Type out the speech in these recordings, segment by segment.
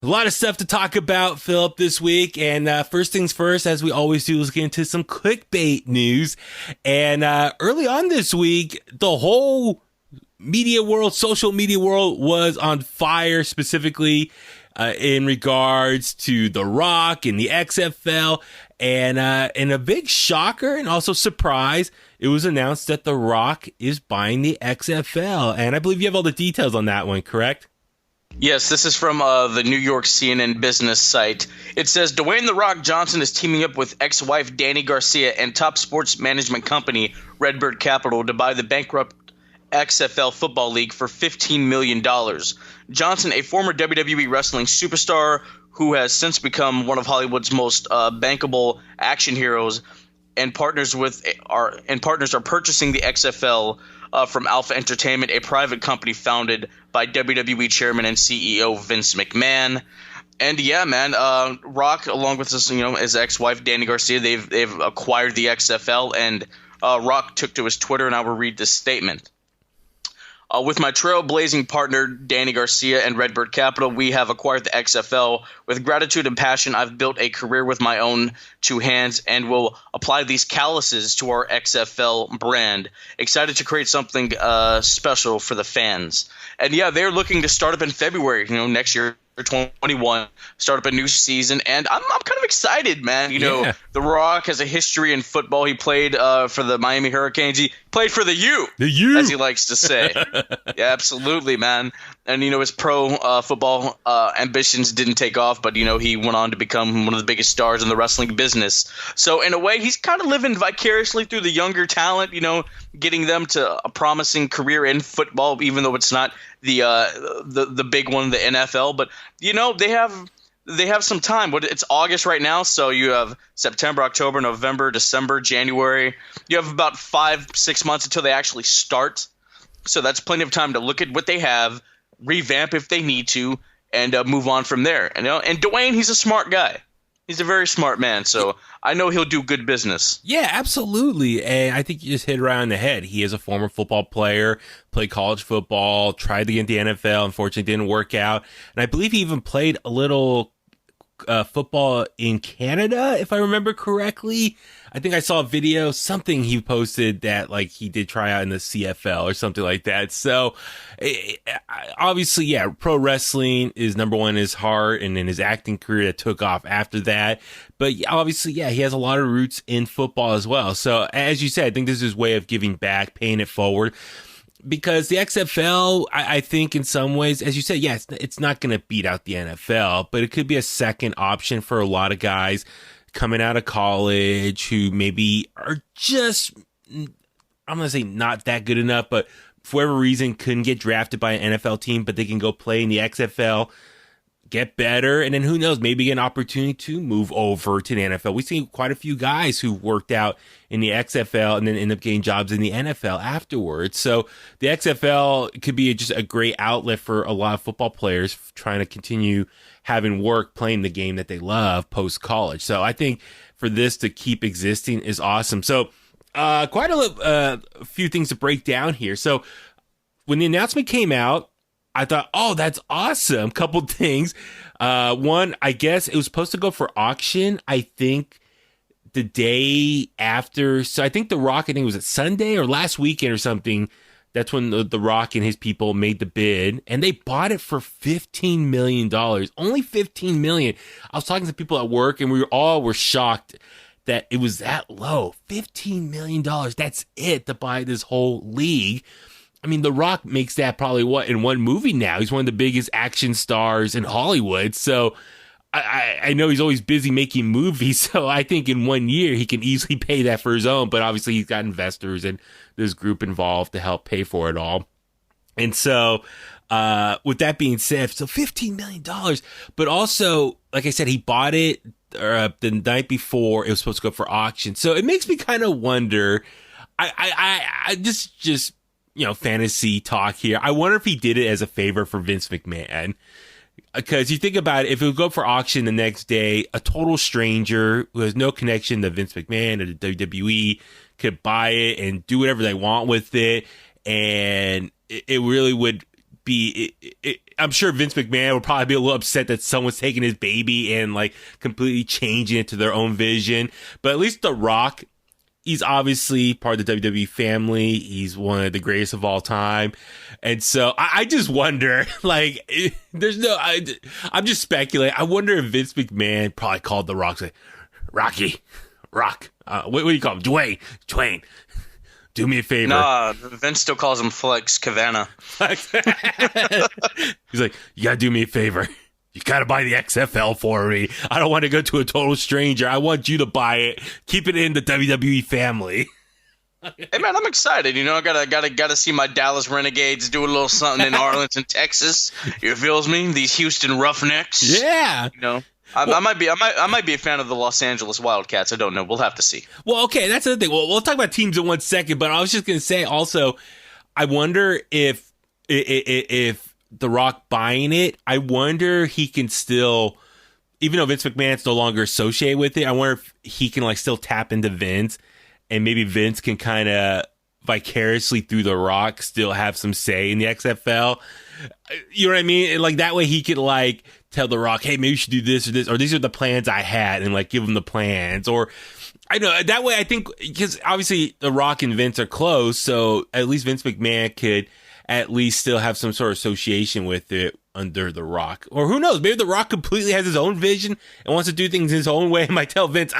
A lot of stuff to talk about, Philip, this week. And first things first, as we always do, let's get into some clickbait news. And early on this week, the whole media world, social media world was on fire, specifically in regards to The Rock and the XFL. And a big shocker and also surprise, it was announced that The Rock is buying the XFL. And I believe you have all the details on that one, correct? Yes, this is from the New York CNN business site. It says Dwayne "The Rock" Johnson is teaming up with ex-wife Dany Garcia and top sports management company Redbird Capital to buy the bankrupt XFL Football League for $15 million. Johnson, a former WWE wrestling superstar who has since become one of Hollywood's most bankable action heroes, and partners are purchasing the XFL from Alpha Entertainment, a private company founded by WWE Chairman and CEO Vince McMahon. And yeah, man, Rock, along with his ex-wife Dany Garcia, they've acquired the XFL, and Rock took to his Twitter, and I will read this statement. With my trailblazing partner, Dany Garcia and Redbird Capital, we have acquired the XFL. With gratitude and passion, I've built a career with my own two hands and will apply these calluses to our XFL brand. Excited to create something special for the fans. And yeah, they're looking to start up in February, next year. 2021, start up a new season, and I'm kind of excited, man. The Rock has a history in football. He played for the Miami Hurricanes. He played for the U, as he likes to say. Yeah, absolutely, man. And his pro football ambitions didn't take off, but he went on to become one of the biggest stars in the wrestling business. So in a way, he's kind of living vicariously through the younger talent, getting them to a promising career in football, even though it's not the big one, the NFL. But they have some time. It's August right now, so you have September, October, November, December, January. You have about 5-6 months until they actually start. So that's plenty of time to look at what they have, revamp if they need to, and move on from there. And Dwayne, he's a smart guy. He's a very smart man, so I know he'll do good business. Yeah, absolutely. And I think you just hit it right on the head. He is a former football player, played college football, tried to get into the NFL, unfortunately didn't work out. And I believe he even played a little football in Canada, if I remember correctly. I think I saw a video, something he posted that he did try out in the CFL or something like that. So obviously, yeah, pro wrestling is number one in his heart, and in his acting career that took off after that. But obviously, yeah, he has a lot of roots in football as well. So as you said, I think this is his way of giving back, paying it forward. Because the XFL, I think in some ways, as you said, yeah, it's not going to beat out the NFL, but it could be a second option for a lot of guys coming out of college who maybe are just, I'm going to say not that good enough, but for whatever reason couldn't get drafted by an NFL team, but they can go play in the XFL, get better, and then who knows, maybe get an opportunity to move over to the NFL. We've seen quite a few guys who worked out in the XFL and then end up getting jobs in the NFL afterwards. So the XFL could be just a great outlet for a lot of football players trying to continue having work playing the game that they love post-college. So I think for this to keep existing is awesome. So quite a few things to break down here. So when the announcement came out, I thought, oh, that's awesome. Couple things. One, I guess it was supposed to go for auction, I think, the day after. So I think The Rock, I think it was a Sunday or last weekend or something. That's when the Rock and his people made the bid, and they bought it for $15 million. Only $15 million. I was talking to people at work, and we all were shocked that it was that low. $15 million. That's it to buy this whole league. I mean, The Rock makes that probably in one movie now. He's one of the biggest action stars in Hollywood. So I know he's always busy making movies. So I think in 1 year he can easily pay that for his own. But obviously he's got investors and this group involved to help pay for it all. And so with that being said, so $15 million. But also, like I said, he bought it the night before it was supposed to go for auction. So it makes me kind of wonder. I just fantasy talk here. I wonder if he did it as a favor for Vince McMahon. Because you think about it, if it would go for auction the next day, a total stranger who has no connection to Vince McMahon or the WWE could buy it and do whatever they want with it. And it really would be, I'm sure Vince McMahon would probably be a little upset that someone's taking his baby and like completely changing it to their own vision. But at least The Rock, he's obviously part of the WWE family. He's one of the greatest of all time. And so I just wonder, like, I'm just speculating. I wonder if Vince McMahon probably called The Rock, say, Rocky, Rock, what do you call him? Dwayne, do me a favor. Nah, Vince still calls him Flex Cavana. He's like, you gotta do me a favor. You gotta buy the XFL for me. I don't want to go to a total stranger. I want you to buy it. Keep it in the WWE family. Hey man, I'm excited. I gotta see my Dallas Renegades do a little something in Arlington, Texas. You feels me? These Houston Roughnecks. Yeah. I might be a fan of the Los Angeles Wildcats. I don't know. We'll have to see. Well, okay, that's the thing. Well, we'll talk about teams in 1 second, but I was just gonna say also, I wonder if The Rock buying it, I wonder he can still, even though Vince McMahon's no longer associated with it, I wonder if he can like still tap into Vince, and maybe Vince can kind of vicariously through The Rock still have some say in the XFL. You know what I mean? And like that way he could like tell The Rock, hey, maybe you should do this or this, or these are the plans I had, and like give him the plans. Or I know that way I think, because obviously The Rock and Vince are close, so at least Vince McMahon could at least still have some sort of association with it under The Rock. Or who knows, maybe The Rock completely has his own vision and wants to do things his own way and might tell Vince,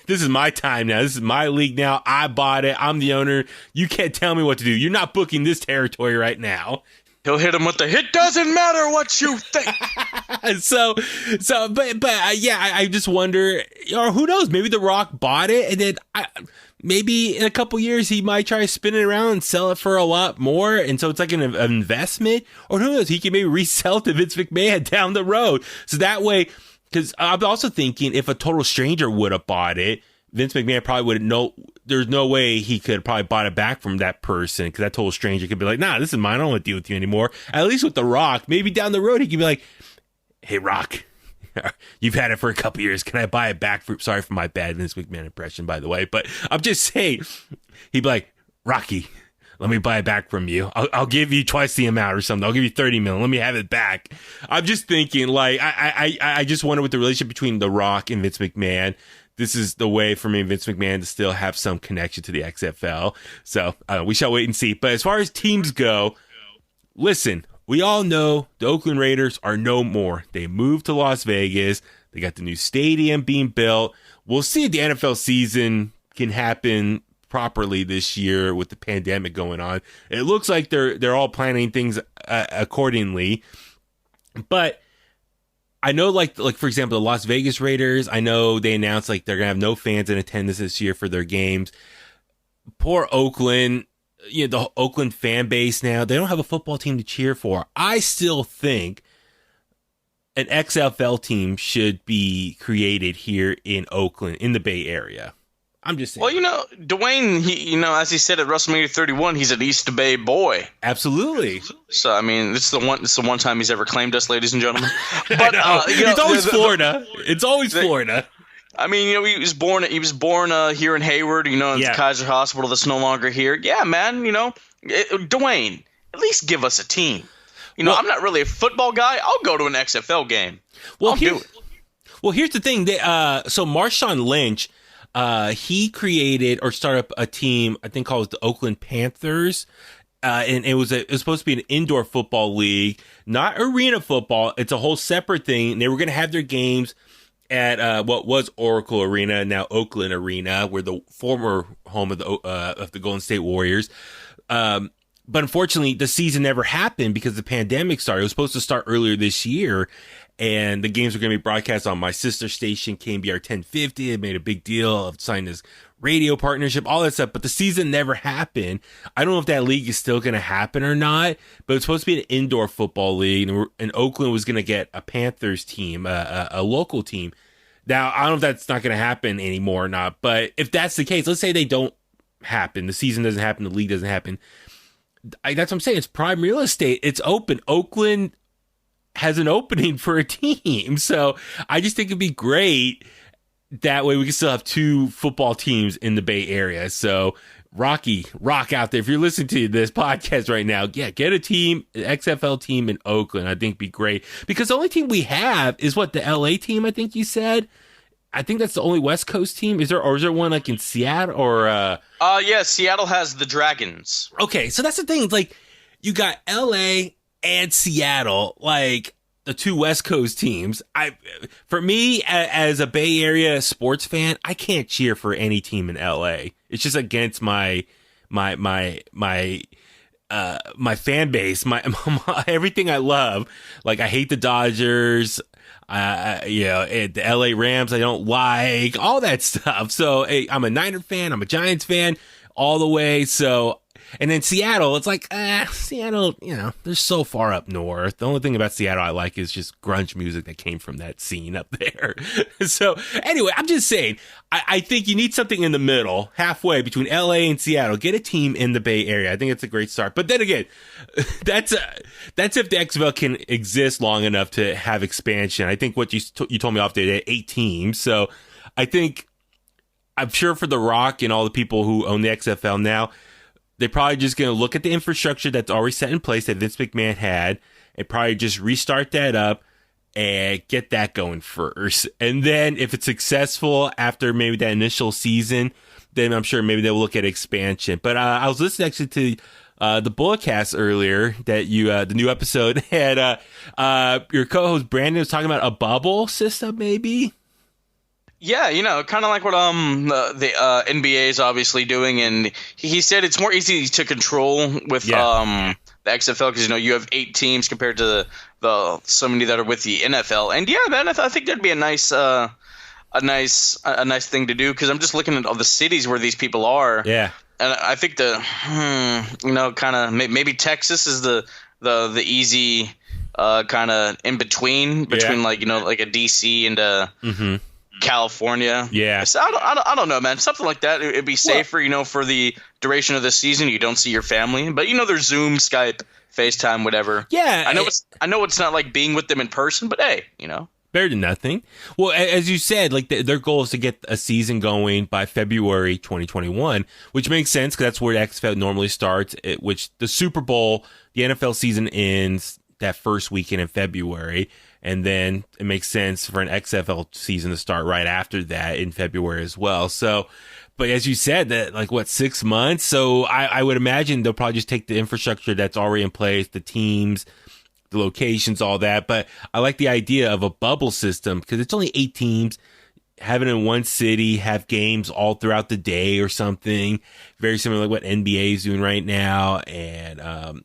this is my time now. This is my league now. I bought it. I'm the owner. You can't tell me what to do. You're not booking this territory right now. He'll hit him with the, it doesn't matter what you think. I just wonder, or who knows, maybe The Rock bought it and then maybe in a couple years he might try to spin it around and sell it for a lot more. And so it's like an investment, or who knows, he can maybe resell to Vince McMahon down the road. So that way, because I'm also thinking if a total stranger would have bought it, Vince McMahon probably wouldn't know. There's no way he could probably bought it back from that person, because that total stranger could be like, nah, this is mine. I don't want to deal with you anymore. At least with The Rock, maybe down the road he could be like, hey, Rock, you've had it for a couple years. Can I buy it back? Sorry for my bad Vince McMahon impression, by the way. But I'm just saying, he'd be like, Rocky, let me buy it back from you. I'll give you twice the amount or something. I'll give you 30 million. Let me have it back. I'm just thinking, like, I just wonder with the relationship between The Rock and Vince McMahon, this is the way for me and Vince McMahon to still have some connection to the XFL. So we shall wait and see. But as far as teams go, listen, we all know the Oakland Raiders are no more. They moved to Las Vegas. They got the new stadium being built. We'll see if the NFL season can happen properly this year with the pandemic going on. It looks like they're all planning things accordingly. But I know, like for example, the Las Vegas Raiders, I know they announced like they're going to have no fans in attendance this year for their games. Poor Oakland, the Oakland fan base now, they don't have a football team to cheer for. I still think an XFL team should be created here in Oakland, in the Bay Area. I'm just saying. Well, Dwayne, as he said at WrestleMania 31, he's an East Bay boy. Absolutely. So, I mean, it's the one time he's ever claimed us, ladies and gentlemen. But it's always Florida. It's always Florida. I mean, he was born here in Hayward, in the Kaiser Hospital that's no longer here. Yeah, man, Dwayne, at least give us a team. I'm not really a football guy. I'll go to an XFL game. Well, here's the thing. So Marshawn Lynch, he created or started up a team, I think called the Oakland Panthers. And it was supposed to be an indoor football league, not arena football. It's a whole separate thing. And they were going to have their games at what was Oracle Arena, now Oakland Arena, where the former home of the Golden State Warriors. But unfortunately, the season never happened because the pandemic started. It was supposed to start earlier this year, and the games were going to be broadcast on my sister station, KBR 1050. It made a big deal of signing this radio partnership, all that stuff. But the season never happened. I don't know if that league is still going to happen or not, but it's supposed to be an indoor football league, and Oakland was going to get a Panthers team, a local team. Now, I don't know if that's not going to happen anymore or not, but if that's the case, let's say they don't happen, the season doesn't happen, the league doesn't happen. That's what I'm saying. It's prime real estate. It's open. Oakland has an opening for a team. So I just think it'd be great. That way we can still have two football teams in the Bay Area. So Rock out there. If you're listening to this podcast right now, yeah, get a team, an XFL team in Oakland. I think be great because the only team we have is what, the LA team. I think you said. I think that's the only West Coast team. Is there one like in Seattle or? Yeah, Seattle has the Dragons. Okay, so that's the thing. It's like you got LA and Seattle, like the two West Coast teams. For me, as a Bay Area sports fan, I can't cheer for any team in LA. It's just against my fan base, my everything I love. Like I hate the Dodgers. The LA Rams I don't like, all that stuff. So hey, I'm a Niner fan, I'm a Giants fan all the way. So, and then Seattle, it's like, Seattle, they're so far up north. The only thing about Seattle I like is just grunge music that came from that scene up there. So anyway, I'm just saying, I think you need something in the middle, halfway between LA and Seattle. Get a team in the Bay Area. I think it's a great start. But then again, that's if the XFL can exist long enough to have expansion. I think what you told me off today, 8 teams. So I'm sure for The Rock and all the people who own the XFL now, they're probably just going to look at the infrastructure that's already set in place that Vince McMahon had and probably just restart that up and get that going first. And then if it's successful after maybe that initial season, then I'm sure maybe they'll look at expansion. But I was listening actually to the Bulletcast earlier that the new episode had your co-host Brandon was talking about a bubble system maybe. Yeah, kind of like what the NBA is obviously doing, and he said it's more easy to control with the XFL because you have 8 teams compared to the so many that are with the NFL. And yeah, man, I think that'd be a nice thing to do because I'm just looking at all the cities where these people are. Yeah, and I think kind of maybe Texas is the easy kind of in between like like a DC and California. Yeah. So I don't know, man. Something like that. It'd be safer, for the duration of the season. You don't see your family, but there's Zoom, Skype, FaceTime, whatever. Yeah. I know it's not like being with them in person, but hey, better than nothing. Well, as you said, like their goal is to get a season going by February 2021, which makes sense because that's where the XFL normally starts, which the Super Bowl, the NFL season ends that first weekend in February. And then it makes sense for an XFL season to start right after that in February as well. So, but as you said, that 6 months. So I would imagine they'll probably just take the infrastructure that's already in place, the teams, the locations, all that. But I like the idea of a bubble system because it's only 8 teams. Have it in one city, have games all throughout the day or something. Very similar to what NBA is doing right now. And,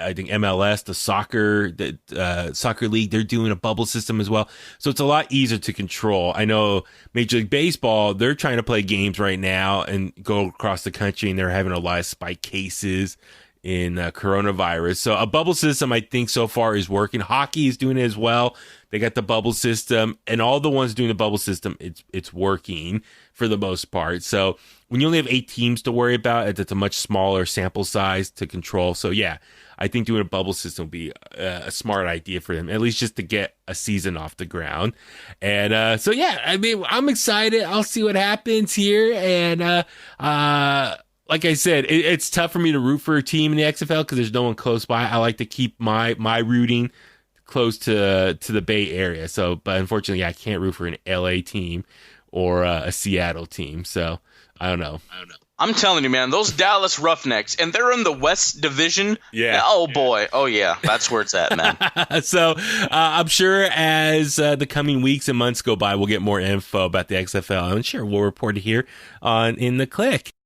I think MLS, the soccer league, they're doing a bubble system as well. So it's a lot easier to control. I know Major League Baseball, they're trying to play games right now and go across the country, and they're having a lot of spike cases in coronavirus. So a bubble system, I think so far is working. Hockey is doing it as well. They got the bubble system, and all the ones doing the bubble system, it's working for the most part. So when you only have 8 teams to worry about, it's a much smaller sample size to control. So yeah, I think doing a bubble system would be a smart idea for them, at least just to get a season off the ground. And so yeah, I mean, I'm excited. I'll see what happens here. And like I said, it's tough for me to root for a team in the XFL because there's no one close by. I like to keep my rooting close to the Bay Area. So, but unfortunately, I can't root for an LA team or a Seattle team. So I don't know. I'm telling you, man, those Dallas Roughnecks, and they're in the West Division. Yeah. Oh boy. Oh yeah. That's where it's at, man. So I'm sure as the coming weeks and months go by, we'll get more info about the XFL. I'm sure we'll report it here on In The Kliq.